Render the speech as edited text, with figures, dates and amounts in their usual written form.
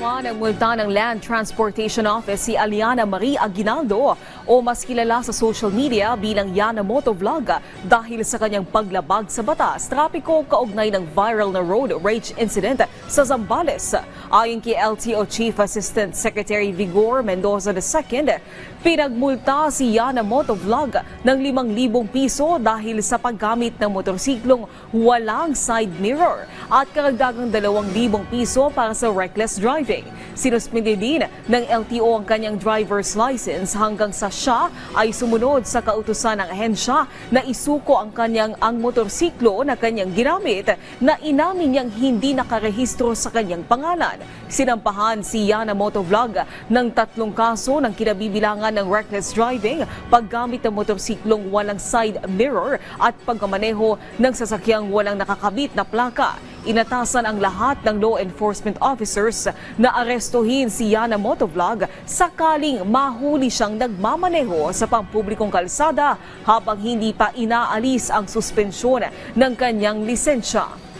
Nakuha ng multa ng Land Transportation Office si Aliana Marie Aguinaldo o mas kilala sa social media bilang Yana Motovlog dahil sa kanyang paglabag sa batas trapiko kaugnay ng viral na road rage incident sa Zambales. Ayon kay LTO Chief Assistant Secretary Vigor Mendoza II, pinagmulta si Yana Motovlog ng 5,000 piso dahil sa paggamit ng motorsiklong walang side mirror at karagdagang 2,000 piso para sa reckless driving. Sinuspindi din ng LTO ang kanyang driver's license hanggang sa siya ay sumunod sa kautusan ng ahensya na isuko ang motorsiklo na kanyang ginamit na inamin niyang hindi nakarehistro sa kanyang pangalan. Sinampahan si Yana Motovlog ng 3 kaso ng kinabibilangan ng reckless driving, paggamit ng motorsiklong walang side mirror at pagmamaneho ng sasakyang walang nakakabit na plaka. Inatasan ang lahat ng law enforcement officers na arestuhin si Yana Motovlog sakaling mahuli siyang nagmamaneho sa pampublikong kalsada habang hindi pa inaalis ang suspensyon ng kanyang lisensya.